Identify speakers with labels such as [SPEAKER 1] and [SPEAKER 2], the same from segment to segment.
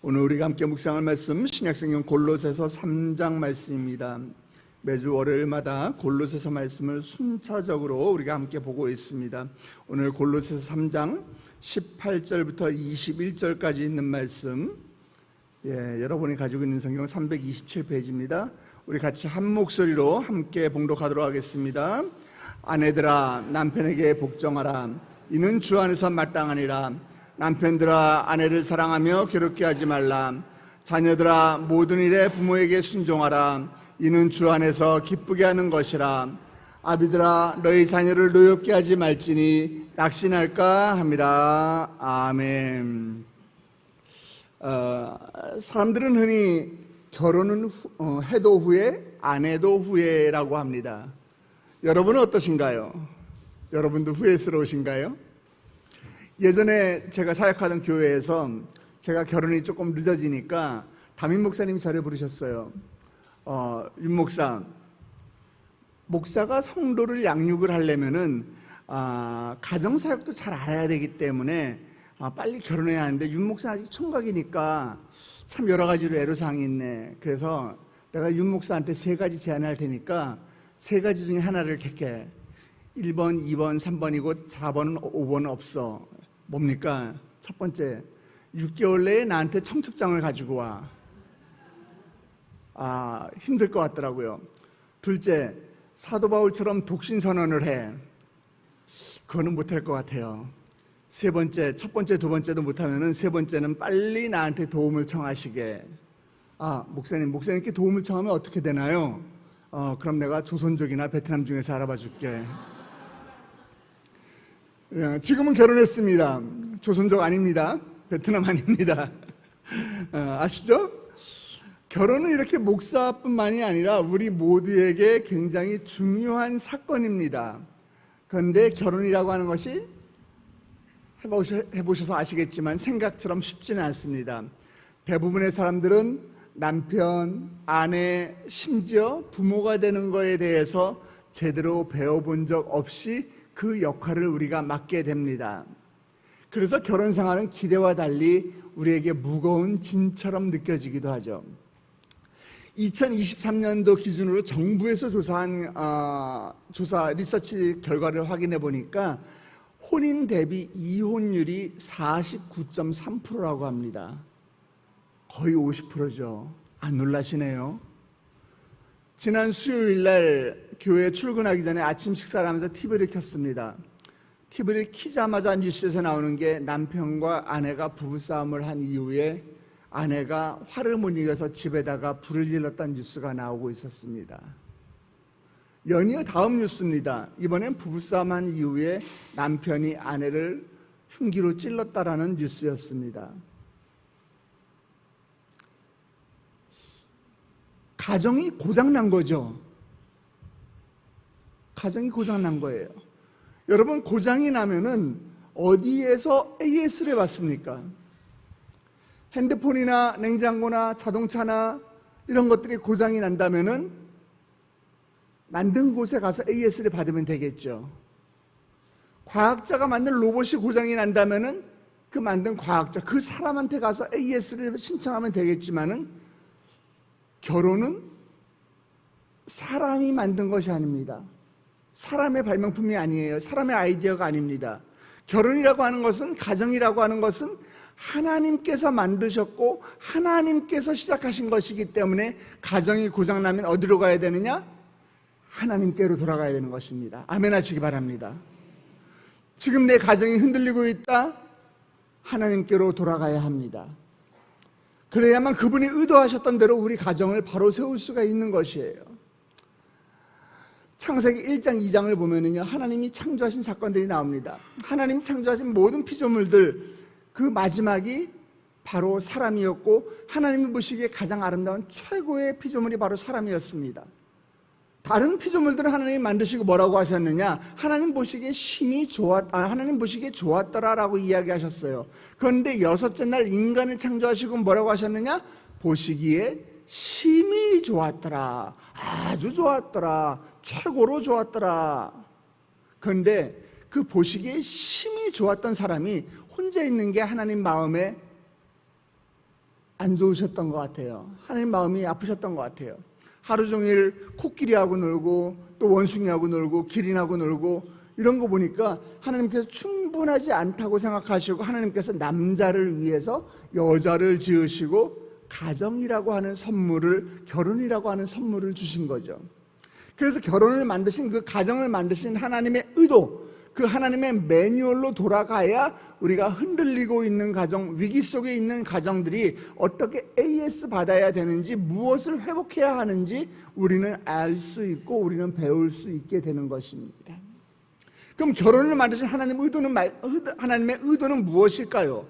[SPEAKER 1] 오늘 우리가 함께 묵상할 말씀 신약성경 골로새서 3장 말씀입니다. 매주 월요일마다 골로새서 말씀을 순차적으로 우리가 함께 보고 있습니다. 오늘 골로새서 3장 18절부터 21절까지 있는 말씀, 여러분이 가지고 있는 성경 327페이지입니다. 우리 같이 한 목소리로 함께 봉독하도록 하겠습니다. 아내들아 남편에게 복종하라. 이는 주 안에서 마땅하니라. 남편들아 아내를 사랑하며 괴롭게 하지 말라. 자녀들아 모든 일에 부모에게 순종하라. 이는 주 안에서 기쁘게 하는 것이라. 아비들아 너희 자녀를 노엽게 하지 말지니 낙신할까 함이라. 아멘. 사람들은 흔히 결혼은 해도 후회, 안 해도 후회라고 합니다. 여러분은 어떠신가요? 여러분도 후회스러우신가요? 예전에 제가 사역하던 교회에서 제가 결혼이 조금 늦어지니까 담임 목사님이 저를 부르셨어요. 윤 목사, 목사가 성도를 양육을 하려면은 가정사역도 잘 알아야 되기 때문에 빨리 결혼해야 하는데 윤 목사 아직 총각이니까 참 여러 가지로 애로사항이 있네. 그래서 내가 윤 목사한테 3가지 제안할 테니까 3가지 중에 하나를 택해. 1번, 2번, 3번이고 4번, 5번은 없어. 뭡니까? 첫 번째, 6개월 내에 나한테 청첩장을 가지고 와. 힘들 것 같더라고요. 둘째, 사도 바울처럼 독신 선언을 해. 그거는 못할 것 같아요. 세 번째, 첫 번째, 두 번째도 못하면은 세 번째는 빨리 나한테 도움을 청하시게. 목사님께 도움을 청하면 어떻게 되나요? 그럼 내가 조선족이나 베트남 중에서 알아봐 줄게. 지금은 결혼했습니다. 조선족 아닙니다. 베트남 아닙니다. 아시죠? 결혼은 이렇게 목사뿐만이 아니라 우리 모두에게 굉장히 중요한 사건입니다. 그런데 결혼이라고 하는 것이 해보셔서 아시겠지만 생각처럼 쉽지는 않습니다. 대부분의 사람들은 남편, 아내, 심지어 부모가 되는 것에 대해서 제대로 배워본 적 없이 그 역할을 우리가 맡게 됩니다. 그래서 결혼 생활은 기대와 달리 우리에게 무거운 짐처럼 느껴지기도 하죠. 2023년도 기준으로 정부에서 조사한 리서치 결과를 확인해 보니까 혼인 대비 이혼율이 49.3%라고 합니다. 거의 50%죠. 안 놀라시네요. 지난 수요일 날 교회에 출근하기 전에 아침 식사를 하면서 TV를 켰습니다. TV를 키자마자 뉴스에서 나오는 게 남편과 아내가 부부싸움을 한 이후에 아내가 화를 못 이겨서 집에다가 불을 질렀다는 뉴스가 나오고 있었습니다. 연이어 다음 뉴스입니다. 이번엔 부부싸움한 이후에 남편이 아내를 흉기로 찔렀다라는 뉴스였습니다. 가정이 고장난 거죠. 가정이 고장난 거예요. 여러분, 고장이 나면은 어디에서 AS를 받습니까? 핸드폰이나 냉장고나 자동차나 이런 것들이 고장이 난다면은 만든 곳에 가서 AS를 받으면 되겠죠. 과학자가 만든 로봇이 고장이 난다면은 그 만든 과학자, 그 사람한테 가서 AS를 신청하면 되겠지만은 결혼은 사람이 만든 것이 아닙니다. 사람의 발명품이 아니에요. 사람의 아이디어가 아닙니다. 결혼이라고 하는 것은, 가정이라고 하는 것은 하나님께서 만드셨고 하나님께서 시작하신 것이기 때문에 가정이 고장나면 어디로 가야 되느냐? 하나님께로 돌아가야 되는 것입니다. 아멘 하시기 바랍니다. 지금 내 가정이 흔들리고 있다? 하나님께로 돌아가야 합니다. 그래야만 그분이 의도하셨던 대로 우리 가정을 바로 세울 수가 있는 것이에요. 창세기 1장 2장을 보면은요, 하나님이 창조하신 사건들이 나옵니다. 하나님이 창조하신 모든 피조물들, 그 마지막이 바로 사람이었고 하나님이 보시기에 가장 아름다운 최고의 피조물이 바로 사람이었습니다. 다른 피조물들은 하나님이 만드시고 뭐라고 하셨느냐? 하나님 보시기에 하나님 보시기에 좋았더라라고 이야기하셨어요. 그런데 6째 날 인간을 창조하시고 뭐라고 하셨느냐? 보시기에 심히 좋았더라, 아주 좋았더라, 최고로 좋았더라. 그런데 그 보시기에 심히 좋았던 사람이 혼자 있는 게 하나님 마음에 안 좋으셨던 것 같아요. 하나님 마음이 아프셨던 것 같아요. 하루 종일 코끼리하고 놀고 또 원숭이하고 놀고 기린하고 놀고 이런 거 보니까 하나님께서 충분하지 않다고 생각하시고 하나님께서 남자를 위해서 여자를 지으시고 가정이라고 하는 선물을, 결혼이라고 하는 선물을 주신 거죠. 그래서 결혼을 만드신, 그 가정을 만드신 하나님의 의도, 그 하나님의 매뉴얼로 돌아가야 우리가 흔들리고 있는 가정, 위기 속에 있는 가정들이 어떻게 AS 받아야 되는지, 무엇을 회복해야 하는지 우리는 알 수 있고 우리는 배울 수 있게 되는 것입니다. 그럼 결혼을 만드신 하나님의 의도는 무엇일까요?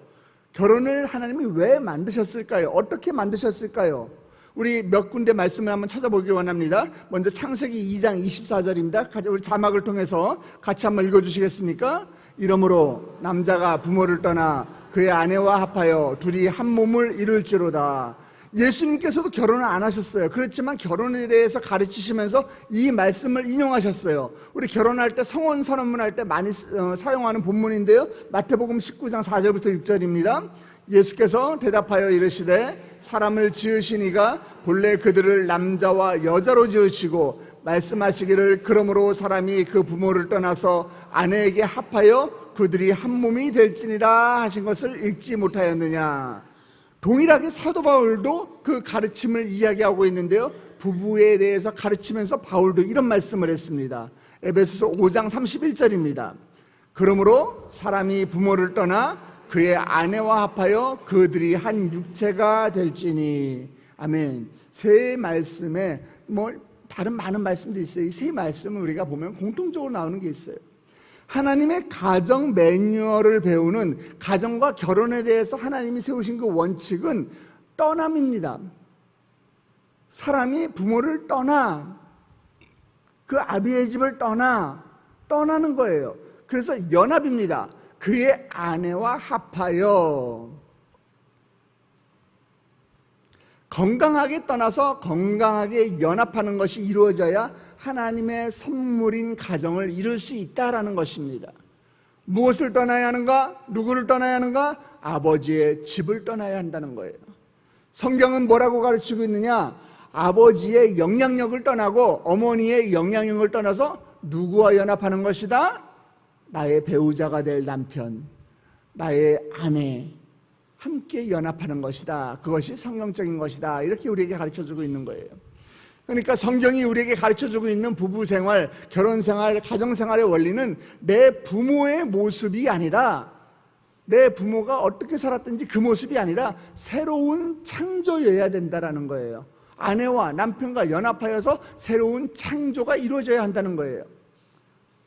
[SPEAKER 1] 결혼을 하나님이 왜 만드셨을까요? 어떻게 만드셨을까요? 우리 몇 군데 말씀을 한번 찾아보기 원합니다. 먼저 창세기 2장 24절입니다. 우리 자막을 통해서 같이 한번 읽어주시겠습니까? 이러므로 남자가 부모를 떠나 그의 아내와 합하여 둘이 한 몸을 이룰지로다. 예수님께서도 결혼을 안 하셨어요. 그렇지만 결혼에 대해서 가르치시면서 이 말씀을 인용하셨어요. 우리 결혼할 때 성혼 선언문할 때 많이 사용하는 본문인데요, 마태복음 19장 4절부터 6절입니다. 예수께서 대답하여 이르시되 사람을 지으시니가 본래 그들을 남자와 여자로 지으시고 말씀하시기를 그러므로 사람이 그 부모를 떠나서 아내에게 합하여 그들이 한 몸이 될지니라 하신 것을 읽지 못하였느냐. 동일하게 사도 바울도 그 가르침을 이야기하고 있는데요, 부부에 대해서 가르치면서 바울도 이런 말씀을 했습니다. 에베소서 5장 31절입니다. 그러므로 사람이 부모를 떠나 그의 아내와 합하여 그들이 한 육체가 될지니. 아멘. 세 말씀에 다른 많은 말씀도 있어요. 이 세 말씀을 우리가 보면 공통적으로 나오는 게 있어요. 하나님의 가정 매뉴얼을 배우는, 가정과 결혼에 대해서 하나님이 세우신 그 원칙은 떠남입니다. 사람이 부모를 떠나, 그 아비의 집을 떠나는 거예요. 그래서 연합입니다. 그의 아내와 합하여. 건강하게 떠나서 건강하게 연합하는 것이 이루어져야 하나님의 선물인 가정을 이룰 수 있다라는 것입니다. 무엇을 떠나야 하는가? 누구를 떠나야 하는가? 아버지의 집을 떠나야 한다는 거예요. 성경은 뭐라고 가르치고 있느냐? 아버지의 영향력을 떠나고 어머니의 영향력을 떠나서 누구와 연합하는 것이다? 나의 배우자가 될 남편, 나의 아내, 함께 연합하는 것이다. 그것이 성경적인 것이다. 이렇게 우리에게 가르쳐주고 있는 거예요. 그러니까 성경이 우리에게 가르쳐주고 있는 부부생활, 결혼생활, 가정생활의 원리는 내 부모의 모습이 아니라, 내 부모가 어떻게 살았든지 그 모습이 아니라 새로운 창조여야 된다는 거예요. 아내와 남편과 연합하여서 새로운 창조가 이루어져야 한다는 거예요.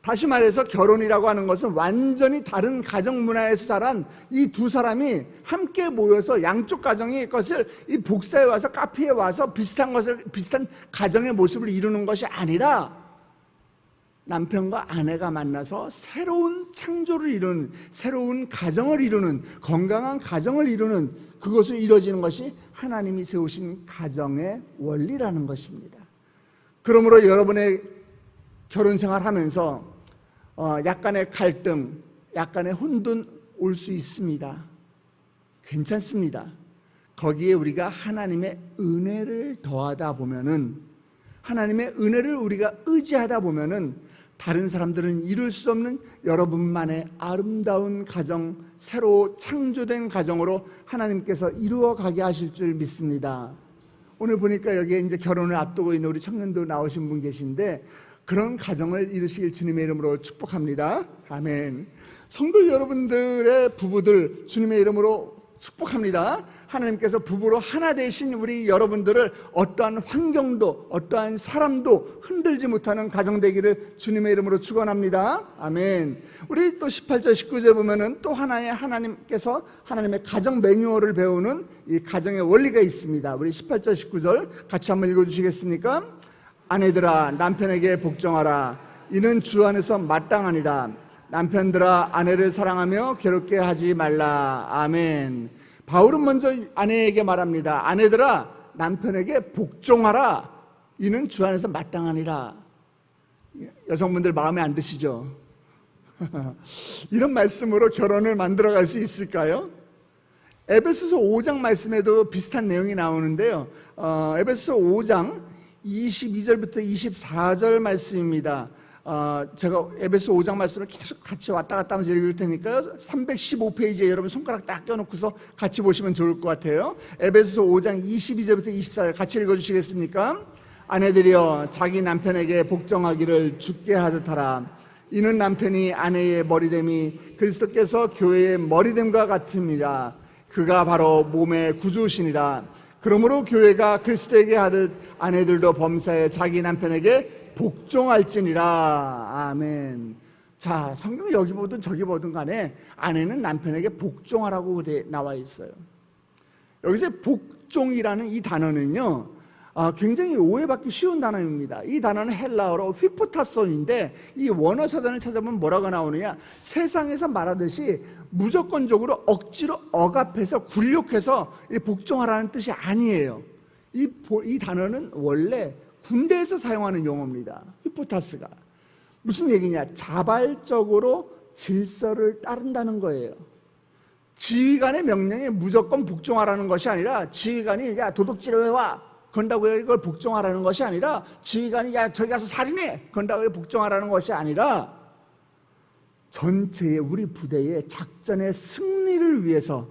[SPEAKER 1] 다시 말해서 결혼이라고 하는 것은 완전히 다른 가정 문화에서 자란 이 두 사람이 함께 모여서 양쪽 가정의 것을 이 복사해 와서 카피해 와서 비슷한 가정의 모습을 이루는 것이 아니라 남편과 아내가 만나서 새로운 창조를 이루는, 새로운 가정을 이루는, 건강한 가정을 이루는, 그것을 이루어지는 것이 하나님이 세우신 가정의 원리라는 것입니다. 그러므로 여러분의 결혼생활 하면서 약간의 갈등, 약간의 혼돈 올 수 있습니다. 괜찮습니다. 거기에 우리가 하나님의 은혜를 더하다 보면은, 하나님의 은혜를 우리가 의지하다 보면은 다른 사람들은 이룰 수 없는 여러분만의 아름다운 가정, 새로 창조된 가정으로 하나님께서 이루어가게 하실 줄 믿습니다. 오늘 보니까 여기에 이제 결혼을 앞두고 있는 우리 청년도 나오신 분 계신데, 그런 가정을 이루시길 주님의 이름으로 축복합니다. 아멘. 성도 여러분들의 부부들 주님의 이름으로 축복합니다. 하나님께서 부부로 하나 되신 우리 여러분들을 어떠한 환경도 어떠한 사람도 흔들지 못하는 가정 되기를 주님의 이름으로 축원합니다. 아멘. 우리 또 18절 19절 보면은 또 하나의 하나님께서 하나님의 가정 매뉴얼을 배우는 이 가정의 원리가 있습니다. 우리 18절 19절 같이 한번 읽어주시겠습니까? 아내들아 남편에게 복종하라. 이는 주 안에서 마땅하니라. 남편들아 아내를 사랑하며 괴롭게 하지 말라. 아멘. 바울은 먼저 아내에게 말합니다. 아내들아 남편에게 복종하라. 이는 주 안에서 마땅하니라. 여성분들 마음에 안 드시죠? 이런 말씀으로 결혼을 만들어갈 수 있을까요? 에베소서 5장 말씀에도 비슷한 내용이 나오는데요. 에베소서 5장 22절부터 24절 말씀입니다. 제가 에베소 5장 말씀을 계속 같이 왔다 갔다 하면서 읽을 테니까 315페이지에 여러분 손가락 딱 껴놓고서 같이 보시면 좋을 것 같아요. 에베소 5장 22절부터 24절 같이 읽어주시겠습니까? 아내들이여 자기 남편에게 복종하기를 주께 하듯 하라. 이는 남편이 아내의 머리됨이 그리스도께서 교회의 머리됨과 같음이라. 그가 바로 몸의 구주시니라. 그러므로 교회가 그리스도에게 하듯 아내들도 범사에 자기 남편에게 복종할지니라. 아멘. 자, 성경은 여기 보든 저기 보든 간에 아내는 남편에게 복종하라고 나와 있어요. 여기서 복종이라는 이 단어는요, 굉장히 오해받기 쉬운 단어입니다. 이 단어는 헬라어로 휘포타손인데 이 원어 사전을 찾아보면 뭐라고 나오느냐, 세상에서 말하듯이 무조건적으로 억지로 억압해서 굴욕해서 복종하라는 뜻이 아니에요. 이 단어는 원래 군대에서 사용하는 용어입니다. 휘포타스가 무슨 얘기냐, 자발적으로 질서를 따른다는 거예요. 지휘관의 명령에 무조건 복종하라는 것이 아니라, 지휘관이 야 도둑질을 해와 건다고 해서 이걸 복종하라는 것이 아니라, 지휘관이 야 저기 가서 살인해 건다고 해서 복종하라는 것이 아니라, 전체의 우리 부대의 작전의 승리를 위해서,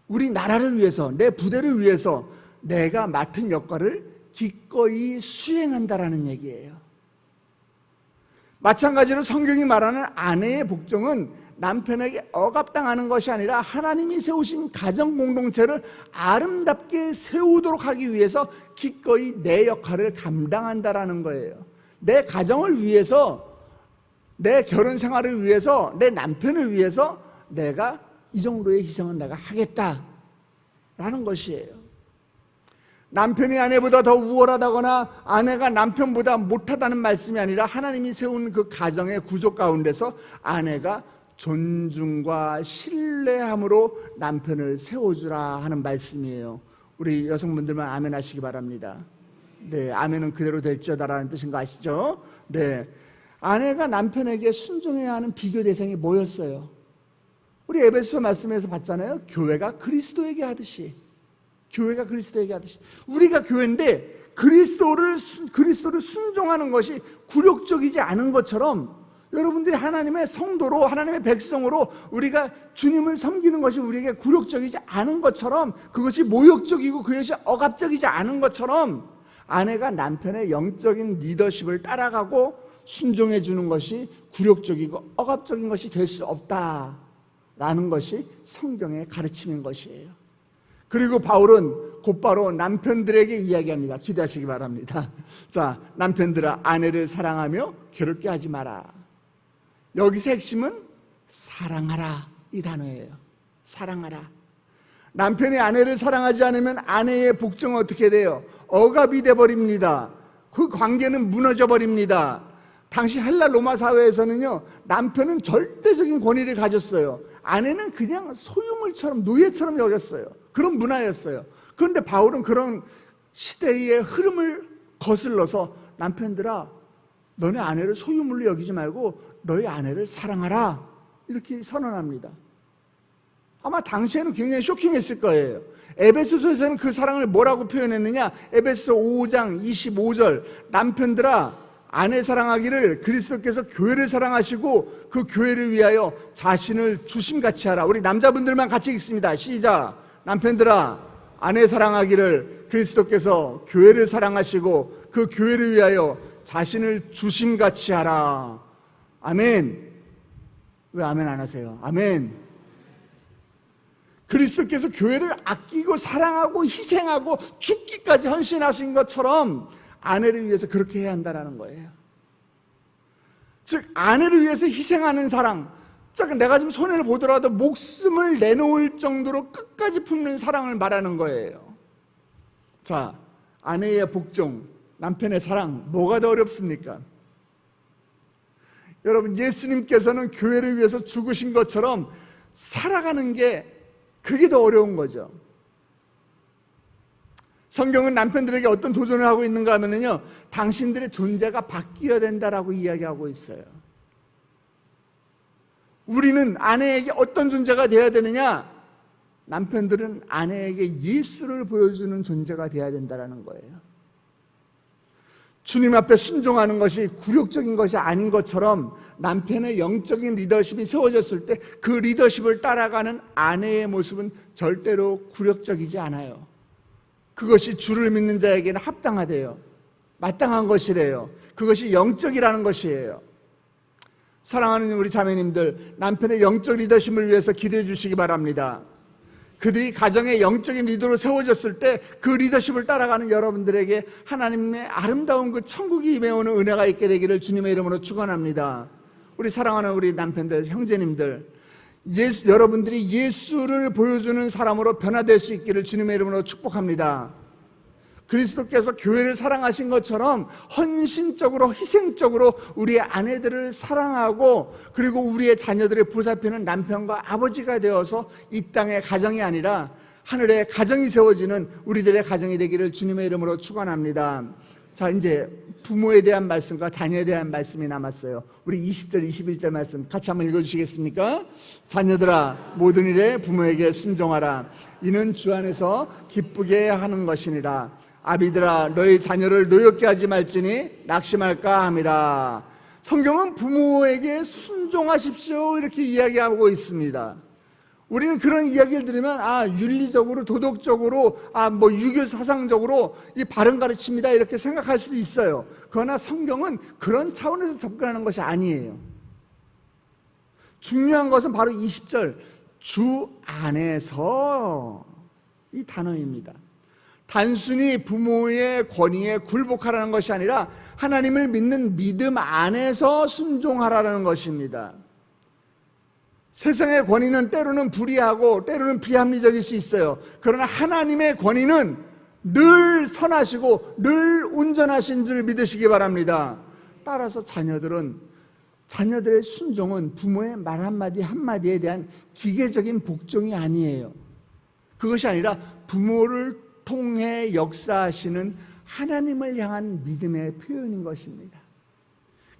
[SPEAKER 1] 우리 나라를 위해서, 내 부대를 위해서 내가 맡은 역할을 기꺼이 수행한다라는 얘기예요. 마찬가지로 성경이 말하는 아내의 복종은 남편에게 억압당하는 것이 아니라 하나님이 세우신 가정 공동체를 아름답게 세우도록 하기 위해서 기꺼이 내 역할을 감당한다라는 거예요. 내 가정을 위해서, 내 결혼 생활을 위해서, 내 남편을 위해서 내가 이 정도의 희생은 내가 하겠다라는 것이에요. 남편이 아내보다 더 우월하다거나 아내가 남편보다 못하다는 말씀이 아니라, 하나님이 세운 그 가정의 구조 가운데서 아내가 존중과 신뢰함으로 남편을 세워주라 하는 말씀이에요. 우리 여성분들만 아멘 하시기 바랍니다. 네, 아멘은 그대로 될지어다라는 뜻인 거 아시죠? 네, 아내가 남편에게 순종해야 하는 비교 대상이 뭐였어요? 우리 에베소 말씀에서 봤잖아요. 교회가 그리스도에게 하듯이, 교회가 그리스도에게 하듯이. 우리가 교회인데 그리스도를 순종하는 것이 굴욕적이지 않은 것처럼, 여러분들이 하나님의 성도로, 하나님의 백성으로 우리가 주님을 섬기는 것이 우리에게 굴욕적이지 않은 것처럼, 그것이 모욕적이고 그것이 억압적이지 않은 것처럼, 아내가 남편의 영적인 리더십을 따라가고 순종해 주는 것이 굴욕적이고 억압적인 것이 될 수 없다라는 것이 성경의 가르침인 것이에요. 그리고 바울은 곧바로 남편들에게 이야기합니다. 기대하시기 바랍니다. 자, 남편들아 아내를 사랑하며 괴롭게 하지 마라. 여기서 핵심은 사랑하라 이 단어예요. 사랑하라. 남편이 아내를 사랑하지 않으면 아내의 복종은 어떻게 돼요? 억압이 돼버립니다. 그 관계는 무너져 버립니다. 당시 헬라 로마 사회에서는요, 남편은 절대적인 권위를 가졌어요. 아내는 그냥 소유물처럼, 노예처럼 여겼어요. 그런 문화였어요. 그런데 바울은 그런 시대의 흐름을 거슬러서, 남편들아 너네 아내를 소유물로 여기지 말고 너희 아내를 사랑하라 이렇게 선언합니다. 아마 당시에는 굉장히 쇼킹했을 거예요. 에베소서에서는 그 사랑을 뭐라고 표현했느냐, 에베소 5장 25절 남편들아 아내 사랑하기를 그리스도께서 교회를 사랑하시고 그 교회를 위하여 자신을 주심같이 하라. 우리 남자분들만 같이 읽습니다. 시작. 남편들아 아내 사랑하기를 그리스도께서 교회를 사랑하시고 그 교회를 위하여 자신을 주심같이 하라. 아멘. 왜 아멘 안 하세요? 아멘. 그리스도께서 교회를 아끼고 사랑하고 희생하고 죽기까지 헌신하신 것처럼 아내를 위해서 그렇게 해야 한다는 거예요. 즉 아내를 위해서 희생하는 사랑, 내가 지금 손해를 보더라도 목숨을 내놓을 정도로 끝까지 품는 사랑을 말하는 거예요. 자, 아내의 복종, 남편의 사랑, 뭐가 더 어렵습니까? 여러분, 예수님께서는 교회를 위해서 죽으신 것처럼 살아가는 게 그게 더 어려운 거죠. 성경은 남편들에게 어떤 도전을 하고 있는가 하면요, 당신들의 존재가 바뀌어야 된다라고 이야기하고 있어요. 우리는 아내에게 어떤 존재가 되어야 되느냐? 남편들은 아내에게 예수를 보여주는 존재가 되어야 된다는 거예요. 주님 앞에 순종하는 것이 굴욕적인 것이 아닌 것처럼 남편의 영적인 리더십이 세워졌을 때 그 리더십을 따라가는 아내의 모습은 절대로 굴욕적이지 않아요. 그것이 주를 믿는 자에게는 합당하대요. 마땅한 것이래요. 그것이 영적이라는 것이에요. 사랑하는 우리 자매님들, 남편의 영적 리더십을 위해서 기도해 주시기 바랍니다. 그들이 가정의 영적인 리더로 세워졌을 때 그 리더십을 따라가는 여러분들에게 하나님의 아름다운 그 천국이 임해오는 은혜가 있게 되기를 주님의 이름으로 축원합니다. 우리 사랑하는 우리 남편들, 형제님들, 여러분들이 예수를 보여주는 사람으로 변화될 수 있기를 주님의 이름으로 축복합니다. 그리스도께서 교회를 사랑하신 것처럼 헌신적으로 희생적으로 우리의 아내들을 사랑하고 그리고 우리의 자녀들을 보살피는 남편과 아버지가 되어서 이 땅의 가정이 아니라 하늘의 가정이 세워지는 우리들의 가정이 되기를 주님의 이름으로 축원합니다. 자, 이제 부모에 대한 말씀과 자녀에 대한 말씀이 남았어요. 우리 20절 21절 말씀 같이 한번 읽어주시겠습니까? 자녀들아, 모든 일에 부모에게 순종하라. 이는 주 안에서 기쁘게 하는 것이니라. 아비들아, 너희 자녀를 노엽게 하지 말지니 낙심할까 함이라. 성경은 부모에게 순종하십시오 이렇게 이야기하고 있습니다. 우리는 그런 이야기를 들으면 윤리적으로 도덕적으로 유교 사상적으로 이 바른 가르침이다 이렇게 생각할 수도 있어요. 그러나 성경은 그런 차원에서 접근하는 것이 아니에요. 중요한 것은 바로 20절 주 안에서 이 단어입니다. 단순히 부모의 권위에 굴복하라는 것이 아니라 하나님을 믿는 믿음 안에서 순종하라는 것입니다. 세상의 권위는 때로는 불의하고 때로는 비합리적일 수 있어요. 그러나 하나님의 권위는 늘 선하시고 늘 온전하신 줄 믿으시기 바랍니다. 따라서 자녀들의 순종은 부모의 말 한마디 한마디에 대한 기계적인 복종이 아니에요. 그것이 아니라 부모를 통해 역사하시는 하나님을 향한 믿음의 표현인 것입니다.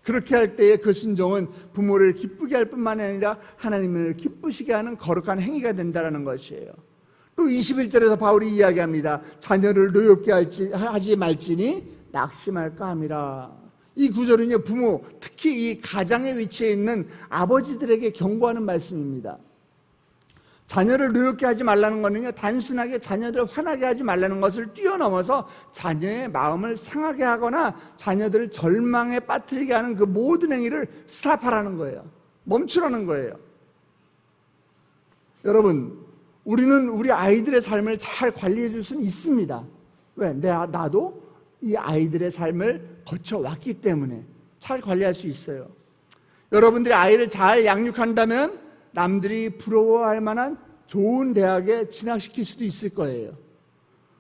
[SPEAKER 1] 그렇게 할 때의 그 순종은 부모를 기쁘게 할 뿐만 아니라 하나님을 기쁘시게 하는 거룩한 행위가 된다는 것이에요. 또 21절에서 바울이 이야기합니다. 자녀를 노엽게 하지 말지니 낙심할까 함이라. 이 구절은요, 부모, 특히 이 가장의 위치에 있는 아버지들에게 경고하는 말씀입니다. 자녀를 노엽게 하지 말라는 것은요, 단순하게 자녀들을 화나게 하지 말라는 것을 뛰어넘어서 자녀의 마음을 상하게 하거나 자녀들을 절망에 빠뜨리게 하는 그 모든 행위를 스탑하라는 거예요. 멈추라는 거예요. 여러분, 우리는 우리 아이들의 삶을 잘 관리해 줄 수는 있습니다. 왜? 나도 이 아이들의 삶을 거쳐왔기 때문에 잘 관리할 수 있어요. 여러분들이 아이를 잘 양육한다면 남들이 부러워할 만한 좋은 대학에 진학시킬 수도 있을 거예요.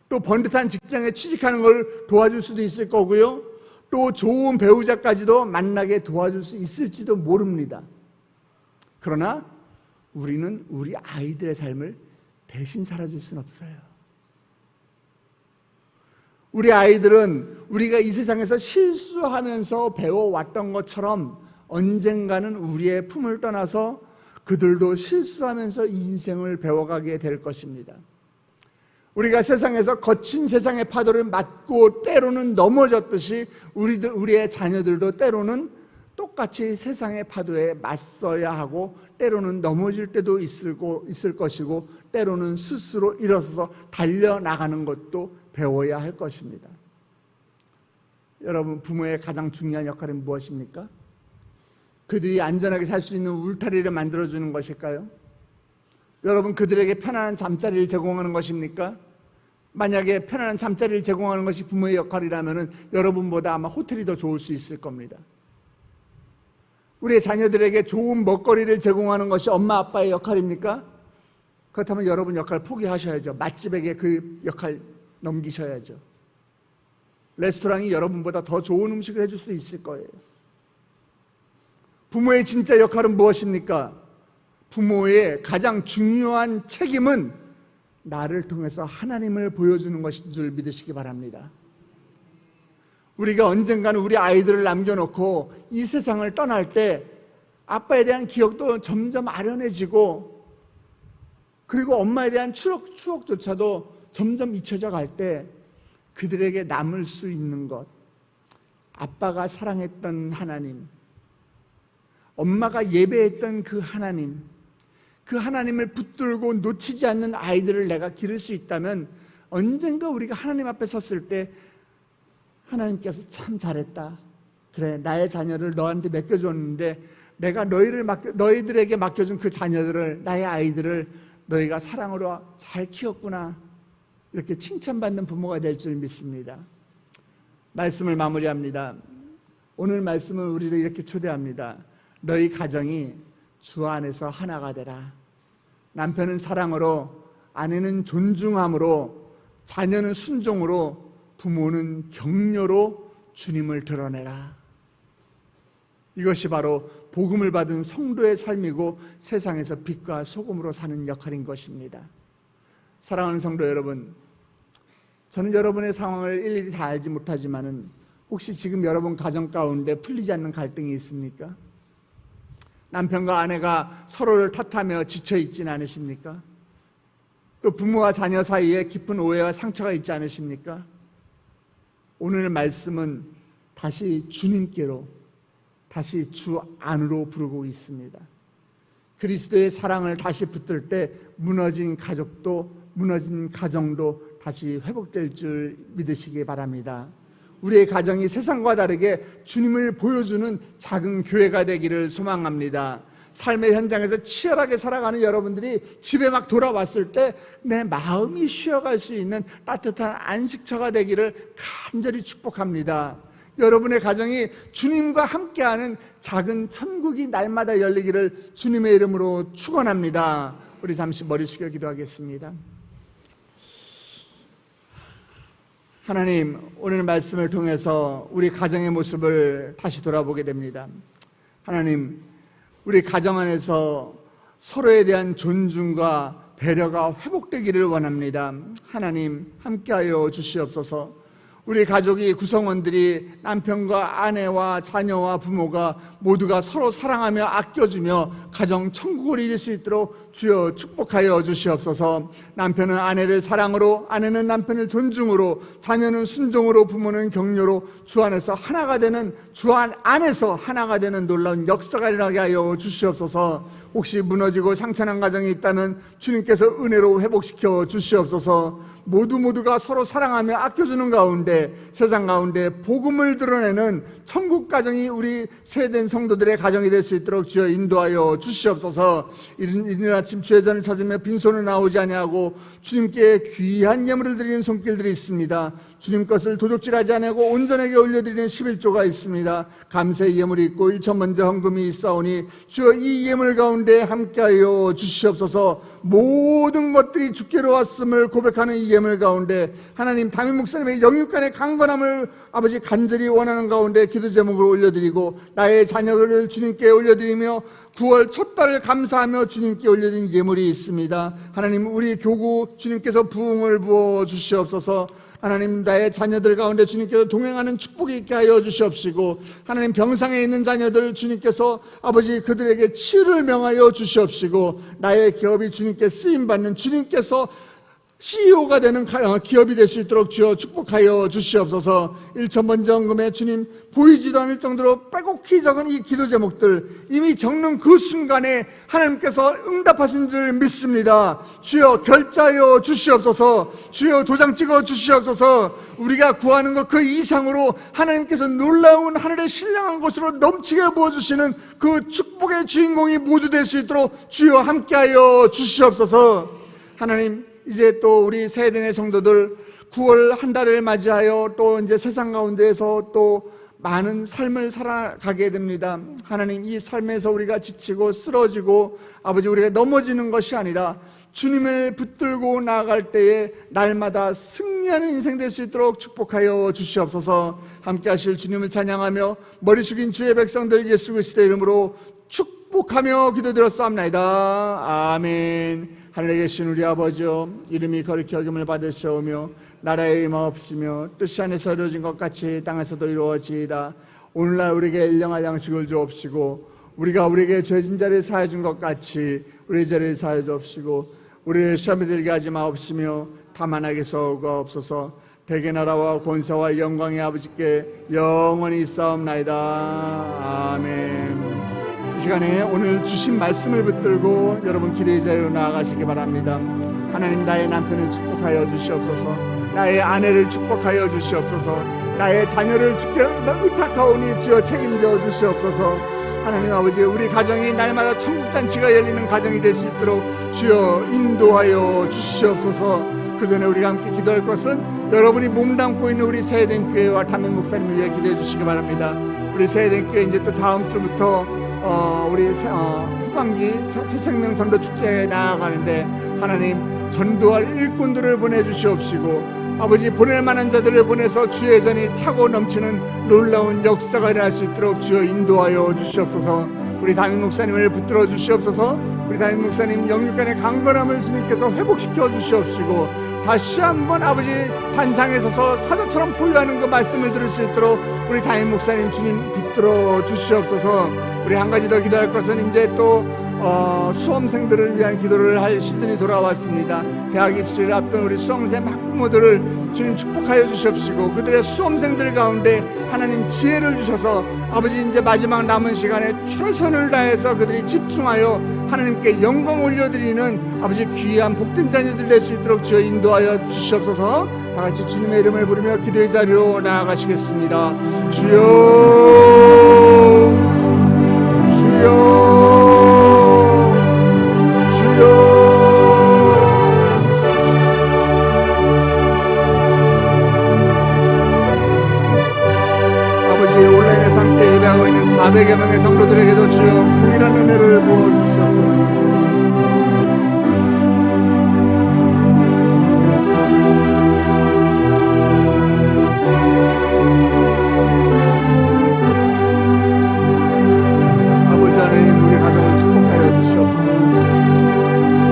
[SPEAKER 1] 또 번듯한 직장에 취직하는 걸 도와줄 수도 있을 거고요. 또 좋은 배우자까지도 만나게 도와줄 수 있을지도 모릅니다. 그러나 우리는 우리 아이들의 삶을 대신 살아줄 수는 없어요. 우리 아이들은 우리가 이 세상에서 실수하면서 배워왔던 것처럼 언젠가는 우리의 품을 떠나서 그들도 실수하면서 인생을 배워가게 될 것입니다. 우리가 세상에서 거친 세상의 파도를 맞고 때로는 넘어졌듯이 우리의 자녀들도 때로는 똑같이 세상의 파도에 맞서야 하고 때로는 넘어질 때도 있을 것이고 때로는 스스로 일어서서 달려나가는 것도 배워야 할 것입니다. 여러분, 부모의 가장 중요한 역할은 무엇입니까? 그들이 안전하게 살 수 있는 울타리를 만들어주는 것일까요? 여러분, 그들에게 편안한 잠자리를 제공하는 것입니까? 만약에 편안한 잠자리를 제공하는 것이 부모의 역할이라면 여러분보다 아마 호텔이 더 좋을 수 있을 겁니다. 우리의 자녀들에게 좋은 먹거리를 제공하는 것이 엄마 아빠의 역할입니까? 그렇다면 여러분 역할 포기하셔야죠. 맛집에게 그 역할 넘기셔야죠. 레스토랑이 여러분보다 더 좋은 음식을 해줄 수 있을 거예요. 부모의 진짜 역할은 무엇입니까? 부모의 가장 중요한 책임은 나를 통해서 하나님을 보여주는 것인 줄 믿으시기 바랍니다. 우리가 언젠가는 우리 아이들을 남겨놓고 이 세상을 떠날 때 아빠에 대한 기억도 점점 아련해지고 그리고 엄마에 대한 추억조차도 점점 잊혀져 갈 때 그들에게 남을 수 있는 것, 아빠가 사랑했던 하나님, 엄마가 예배했던 그 하나님을 붙들고 놓치지 않는 아이들을 내가 기를 수 있다면 언젠가 우리가 하나님 앞에 섰을 때 하나님께서 참 잘했다. 그래, 나의 자녀를 너한테 맡겨줬는데 내가 너희들에게 맡겨준 그 자녀들을, 나의 아이들을 너희가 사랑으로 잘 키웠구나, 이렇게 칭찬받는 부모가 될 줄 믿습니다. 말씀을 마무리합니다. 오늘 말씀은 우리를 이렇게 초대합니다. 너희 가정이 주 안에서 하나가 되라. 남편은 사랑으로, 아내는 존중함으로, 자녀는 순종으로, 부모는 격려로 주님을 드러내라. 이것이 바로 복음을 받은 성도의 삶이고 세상에서 빛과 소금으로 사는 역할인 것입니다. 사랑하는 성도 여러분, 저는 여러분의 상황을 일일이 다 알지 못하지만은 혹시 지금 여러분 가정 가운데 풀리지 않는 갈등이 있습니까? 남편과 아내가 서로를 탓하며 지쳐 있지는 않으십니까? 또 부모와 자녀 사이에 깊은 오해와 상처가 있지 않으십니까? 오늘 말씀은 다시 주님께로, 다시 주 안으로 부르고 있습니다. 그리스도의 사랑을 다시 붙들 때 무너진 가족도, 무너진 가정도 다시 회복될 줄 믿으시기 바랍니다. 우리의 가정이 세상과 다르게 주님을 보여주는 작은 교회가 되기를 소망합니다. 삶의 현장에서 치열하게 살아가는 여러분들이 집에 막 돌아왔을 때 내 마음이 쉬어갈 수 있는 따뜻한 안식처가 되기를 간절히 축복합니다. 여러분의 가정이 주님과 함께하는 작은 천국이 날마다 열리기를 주님의 이름으로 축원합니다. 우리 잠시 머리 숙여 기도하겠습니다. 하나님, 오늘 말씀을 통해서 우리 가정의 모습을 다시 돌아보게 됩니다. 하나님, 우리 가정 안에서 서로에 대한 존중과 배려가 회복되기를 원합니다. 하나님, 함께하여 주시옵소서. 우리 가족이, 구성원들이, 남편과 아내와 자녀와 부모가 모두가 서로 사랑하며 아껴주며 가정 천국을 이룰 수 있도록 주여 축복하여 주시옵소서. 남편은 아내를 사랑으로, 아내는 남편을 존중으로, 자녀는 순종으로, 부모는 격려로 주 안에서 하나가 되는, 주 안에서 하나가 되는 놀라운 역사가 일어나게 하여 주시옵소서. 혹시 무너지고 상처난 가정이 있다면 주님께서 은혜로 회복시켜 주시옵소서. 모두가 서로 사랑하며 아껴주는 가운데, 세상 가운데 복음을 드러내는 천국 가정이 우리 세된 성도들의 가정이 될 수 있도록 주여 인도하여 주시옵소서. 이른 아침 주의 전을 찾으며 빈손을 나오지 아니하고 주님께 귀한 예물을 드리는 손길들이 있습니다. 주님 것을 도적질하지 아니하고 온전하게 올려드리는 11조가 있습니다. 감사의 예물이 있고 일천번제 헌금이 있사오니 주여 이 예물 가운데 함께하여 주시옵소서. 모든 것들이 주께로 왔음을 고백하는 이 예물 가운데 하나님, 담임 목사님의 영육간의 강건함을 아버지 간절히 원하는 가운데 기도 제목으로 올려드리고, 나의 자녀를 주님께 올려드리며 9월 첫 달을 감사하며 주님께 올려드린 예물이 있습니다. 하나님, 우리 교구 주님께서 부흥을 부어 주시옵소서. 하나님, 나의 자녀들 가운데 주님께서 동행하는 축복이 있게 하여 주시옵시고, 하나님, 병상에 있는 자녀들 주님께서 아버지 그들에게 치유를 명하여 주시옵시고, 나의 기업이 주님께 쓰임받는, 주님께서 CEO가 되는 기업이 될 수 있도록 주여 축복하여 주시옵소서. 일천번제헌금에 주님 보이지도 않을 정도로 빼곡히 적은 이 기도 제목들, 이미 적는 그 순간에 하나님께서 응답하신 줄 믿습니다. 주여 결제하여 주시옵소서. 주여 도장 찍어 주시옵소서. 우리가 구하는 것 그 이상으로 하나님께서 놀라운 하늘의 신령한 곳으로 넘치게 부어주시는 그 축복의 주인공이 모두 될 수 있도록 주여 함께하여 주시옵소서. 하나님, 이제 또 우리 세대의 성도들 9월 한 달을 맞이하여 또 이제 세상 가운데에서 또 많은 삶을 살아가게 됩니다. 하나님, 이 삶에서 우리가 지치고 쓰러지고 아버지 우리가 넘어지는 것이 아니라 주님을 붙들고 나아갈 때에 날마다 승리하는 인생 될 수 있도록 축복하여 주시옵소서. 함께 하실 주님을 찬양하며 머리 숙인 주의 백성들 예수 그리스도의 이름으로 축복하며 기도드렸사옵나이다. 아멘. 하늘에 계신 우리 아버지여, 이름이 거룩히 여김을 받으시오며 나라의 임하옵시며 뜻이 하늘에서 이루어진 것 같이 땅에서도 이루어지이다. 오늘날 우리에게 일용할 양식을 주옵시고, 우리가 우리에게 죄진 자를 사해 준 것 같이 우리 죄를 사해 주옵시고, 우리를 시험에 들게 하지 마옵시며 다만 악에서 구하옵소서. 대개 나라와 권세와 영광의 아버지께 영원히 있사옵나이다. 아멘. 이 시간에 오늘 주신 말씀을 붙들고 여러분 기도의 자리로 나아가시기 바랍니다. 하나님, 나의 남편을 축복하여 주시옵소서. 나의 아내를 축복하여 주시옵소서. 나의 자녀를 의탁하오니 주여 책임져 주시옵소서. 하나님 아버지, 우리 가정이 날마다 천국잔치가 열리는 가정이 될 수 있도록 주여 인도하여 주시옵소서. 그 전에 우리가 함께 기도할 것은 여러분이 몸담고 있는 우리 새해된 교회와 담임 목사님을 위해 기도해 주시기 바랍니다. 우리 새해된 교회 이제 또 다음 주부터 우리 후반기 새생명 전도 축제에 나아가는데 하나님, 전도할 일꾼들을 보내주시옵시고 아버지, 보낼 만한 자들을 보내서 주의 전이 차고 넘치는 놀라운 역사가 일어날 수 있도록 주여 인도하여 주시옵소서. 우리 담임 목사님을 붙들어 주시옵소서. 우리 담임 목사님 영육간의 강건함을 주님께서 회복시켜 주시옵시고 다시 한번 아버지 단상에 서서 사자처럼 보유하는 그 말씀을 들을 수 있도록 우리 담임 목사님 주님 붙들어 주시옵소서. 우리 한 가지 더 기도할 것은 이제 또 수험생들을 위한 기도를 할 시즌이 돌아왔습니다. 대학 입시를 앞둔 우리 수험생 학부모들을 주님 축복하여 주시옵시고 그들의 수험생들 가운데 하나님 지혜를 주셔서 아버지 이제 마지막 남은 시간에 최선을 다해서 그들이 집중하여 하나님께 영광 올려드리는 아버지 귀한 복된 자녀들 될 수 있도록 주여 인도하여 주시옵소서. 다 같이 주님의 이름을 부르며 기도의 자리로 나아가시겠습니다. 주여, 주여, 주여. 아버지, 온라인에서 함께 예배하고 있는 400여 명의 성도들에게도 주여 동일한 은혜를 부어주시옵소서. 아버지 하나님, 우리 가정을 축복하여 주시옵소서.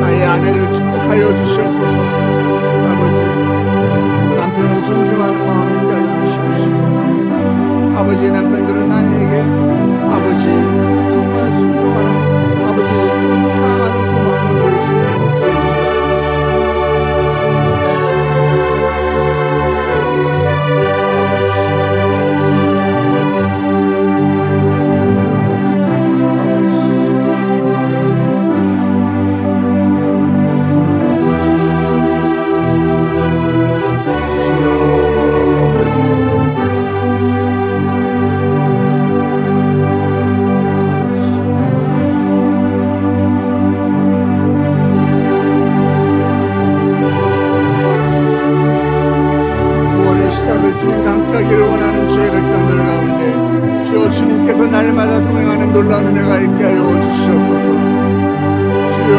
[SPEAKER 1] 나의 아내를 축복하여 주시옵소서. 아버지, 남편을 존중하는 마음을 있게 하여 주시옵소서. 아버지, 남편들은 아내에게 아버지 정말 순종하는 아버지 사랑하는 그 마음을 보일 수 있도록 주옵소서. 주님과 함께하기를 원하는 주의 백성들 가운데 주여 주님께서 날마다 동행하는 놀라운 은혜가 있게 하여 주시옵소서. 주여,